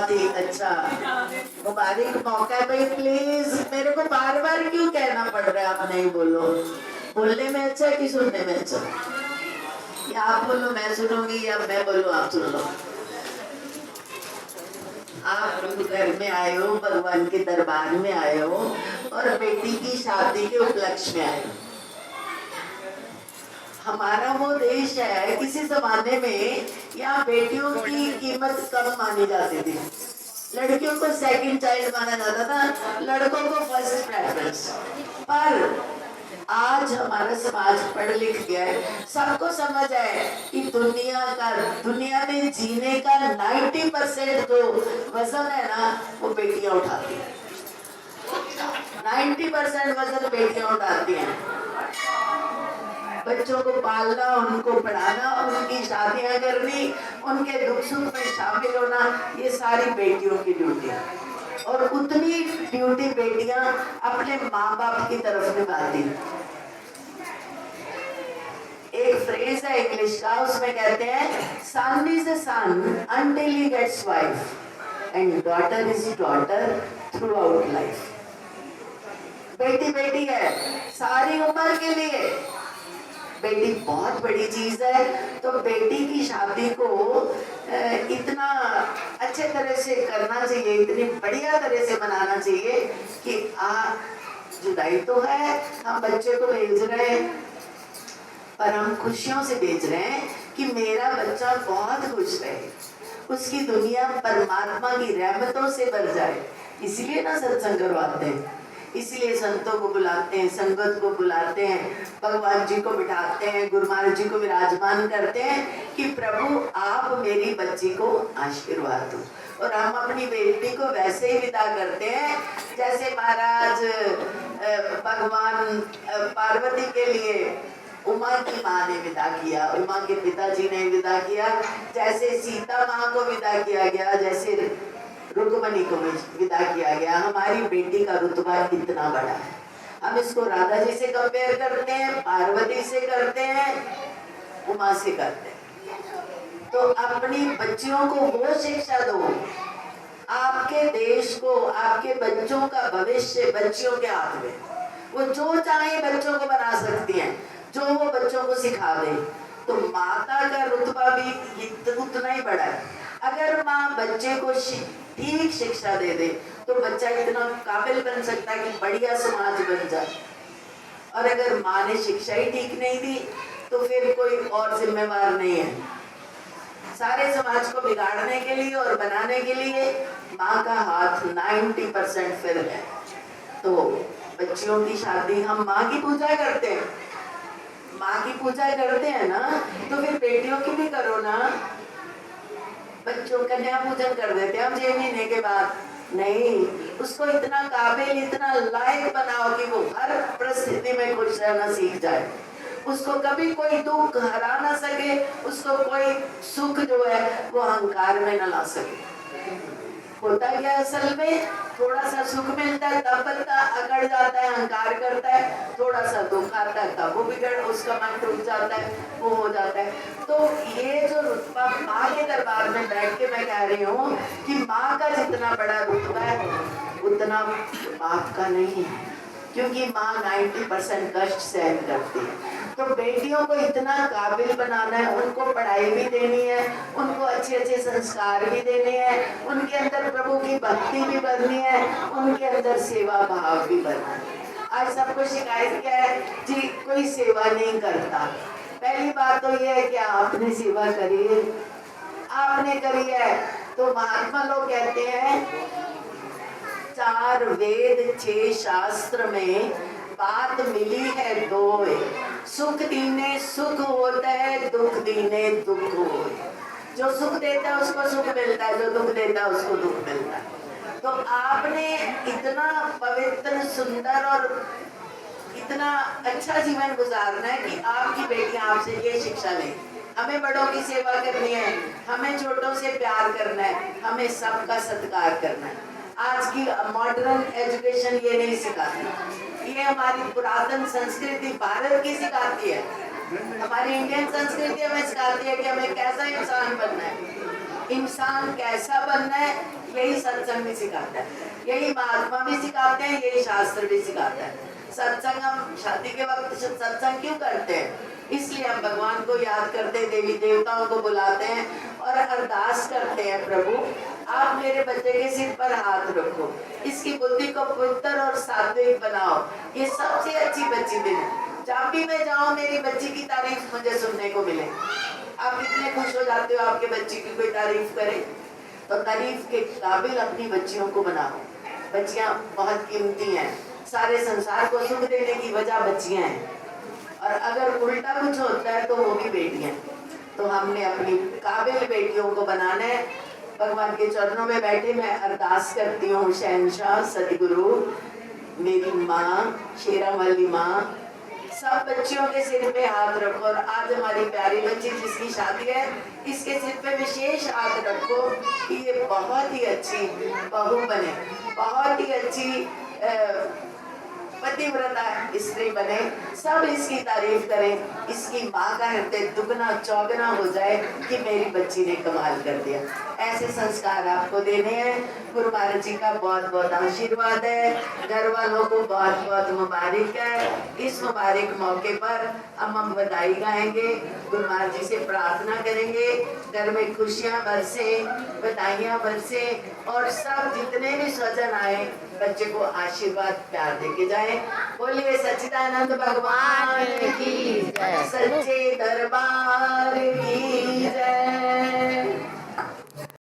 अच्छा, मुबारक मौका है भाई। प्लीज मेरे को बार बार क्यों कहना पड़ रहा है आप नहीं बोलो? बोलने में अच्छा है कि सुनने में अच्छा? या आप बोलो मैं सुनूंगी या मैं बोलूं आप सुन लो। आप घर में आए हो, भगवान के दरबार में आए हो और बेटी की शादी के उपलक्ष्य में आए हो। हमारा वो देश है, किसी जमाने में यहाँ बेटियों की कीमत कम मानी जाती थी। लड़कियों को सेकंड चाइल्ड माना जाता था, लड़कों को फर्स्ट प्रेफरेंस। पर आज हमारा समाज पढ़ लिख गया है, सबको समझ है कि दुनिया में जीने का 90% जो वजन है ना, वो बेटियां उठाती हैं। 90% वजन बेटियां उठाती हैं। बच्चों को पालना, उनको पढ़ाना, उनकी शादियां करनी, उनके दुख सुख में शामिल होना, ये सारी बेटियों की ड्यूटी है। और उतनी ड्यूटी बेटियां अपने माँ बाप की तरफ निभाती हैं। एक फ्रेज है इंग्लिश का, उसमें कहते हैं son is a son until he gets wife and daughter is daughter throughout life। बेटी बेटी है सारी उम्र के लिए। बेटी बहुत बड़ी चीज है, तो बेटी की शादी को इतना अच्छे तरह से करना चाहिए, इतनी बढ़िया तरह से मनाना चाहिए कि जुदाई तो है, हम बच्चे को भेज रहे हैं, पर हम खुशियों से भेज रहे हैं कि मेरा बच्चा बहुत खुश रहे, उसकी दुनिया परमात्मा की रहमतों से भर जाए। इसलिए ना सत्संग करवाते हैं, इसलिए संतों को बुलाते हैं, संगत को बुलाते हैं, भगवान जी को बिठाते हैं, गुरु महाराज जी को विराजमान करते हैं कि प्रभु आप मेरी बच्ची को आशीर्वाद दो। और हम अपनी बेटी को वैसे ही विदा करते हैं जैसे महाराज भगवान पार्वती के लिए उमा की माँ ने विदा किया, उमा के पिताजी ने विदा किया, जैसे सीता माँ को विदा किया गया, जैसे रुक्मणी को विदा किया गया। हमारी बेटी का रुतबा इतना बड़ा है। हम इसको राधा जी से कंपेयर करते हैं, पार्वती से करते हैं, उमा से करते हैं। तो अपनी बच्चियों को वो शिक्षा दो। आपके देश को, आपके बच्चों का भविष्य बच्चियों के हाथ में, वो जो चाहे बच्चों को बना सकती हैं, जो वो बच्चों को सिखा दे। तो माता का रुतबा भी उतना ही बड़ा है। अगर माँ बच्चे को ठीक शिक्षा दे दे तो बच्चा इतना काबिल बन सकता है कि बढ़िया समाज बन जाए। और अगर माँ ने शिक्षा ही ठीक नहीं दी तो फिर कोई और जिम्मेवार नहीं है। सारे समाज को बिगाड़ने के लिए और बनाने के लिए माँ का हाथ 90% फिर है। तो बच्चियों की शादी, हम माँ की पूजा करते हैं, माँ की पूजा करते हैं ना, तो फिर बेटियों की भी करो ना। बच्चों कन्या पूजन कर देते हैं हम 6 महीने के बाद। नहीं, उसको इतना काबिल, इतना लायक बनाओ कि वो हर परिस्थिति में खुश रहना सीख जाए, उसको कभी कोई दुख हरा ना सके, उसको कोई सुख जो है वो अहंकार में न ला सके। होता क्या असल में, थोड़ा सा सुख मिलता है तब बच्चा अकड़ जाता है, अहंकार करता है, थोड़ा सा दुख आता है तब वो बिगड़, उसका मन टूट जाता है, वो हो जाता है। तो ये जो रुतबा माँ के दरबार में बैठ के मैं कह रही हूँ कि माँ का जितना बड़ा रुतबा है उतना बाप का नहीं है, क्योंकि माँ 90% कष्ट सहन करती है। तो बेटियों को इतना काबिल बनाना है, उनको पढ़ाई भी देनी है, उनको अच्छे अच्छे संस्कार भी देने हैं, उनके अंदर प्रभु की भक्ति भी भरनी है, उनके अंदर सेवा भाव भी भरना है। आज सबको शिकायत क्या है जी, कोई सेवा नहीं करता। पहली बात तो ये है कि आपने सेवा करी है, आपने करी है। तो महात्मा लोग कहते हैं 4 वेद 6 शास्त्र में बात मिली है 2, सुख दीने सुख होता है, दुख दीने दुख होता। जो सुख देता है उसको सुख मिलता है, जो दुख देता है उसको दुख मिलता है। तो आपने इतना पवित्र, सुंदर और इतना अच्छा जीवन गुजारना है कि आपकी बेटी आपसे ये शिक्षा ले, हमें बड़ों की सेवा करनी है, हमें छोटों से प्यार करना है, हमें सबका सत्कार करना है। आज की मॉडर्न एजुकेशन ये नहीं सिखाती, ये हमारी पुरातन संस्कृति भारत की सिखाती है। हमारी इंडियन संस्कृति हमें सिखाती है कि हमें कैसा इंसान बनना है, इंसान कैसा बनना है यही सत्संग भी सिखाता है, यही महात्मा भी सिखाते हैं, यही शास्त्र भी सिखाता है। सत्संग हम शादी के वक्त सत्संग क्यों करते हैं? इसलिए हम भगवान को याद करते हैं, देवी देवताओं को बुलाते हैं और अरदास करते हैं, प्रभु आप मेरे बच्चे के सिर पर हाथ रखो, इसकी बुद्धि को पवित्र और सात्विक बनाओ, ये सबसे अच्छी बच्ची बने। जब भी मैं जाऊं मेरी बच्ची की तारीफ मुझे सुनने को मिले। आप कितने खुश हो जाते हो आपके बच्ची की कोई तारीफ करे? तो तारीफ के काबिल अपनी बच्चियों को बनाओ। बच्चियां बहुत कीमती हैं, सारे संसार को सुख देने की वजह बच्चियां हैं, और अगर उल्टा कुछ होता है तो वो भी बेटियां। तो हमने अपनी काबिल बेटियों को बनाना है। भगवान के चरणों में बैठे मैं अरदास करती हूँ, शहंशाह सदगुरु मेरी माँ शेरावाली माँ, सब बच्चियों के सिर पे हाथ रखो, और आज हमारी प्यारी बच्ची जिसकी शादी है इसके सिर पे विशेष हाथ रखो कि ये बहुत ही अच्छी बहू बने, बहुत ही अच्छी पतिव्रता स्त्री बने, सब इसकी तारीफ करें, इसकी माँ का हृदय दुगना चौगना हो जाए कि मेरी बच्ची ने कमाल कर दिया। ऐसे संस्कार आपको देने हैं। गुरु महाराज जी का बहुत बहुत आशीर्वाद है, घर वालों को बहुत बहुत मुबारक है। इस मुबारक मौके पर हम बधाई गाएंगे, गुरु महाराज जी से प्रार्थना करेंगे, घर में खुशियाँ बरसे, बधाइयाँ बरसे, और सब जितने भी स्वजन आए बच्चे को आशीर्वाद प्यार देके जाए। बोलिए सच्चिदानंद भगवान की जय, सच्चे दरबार की जय।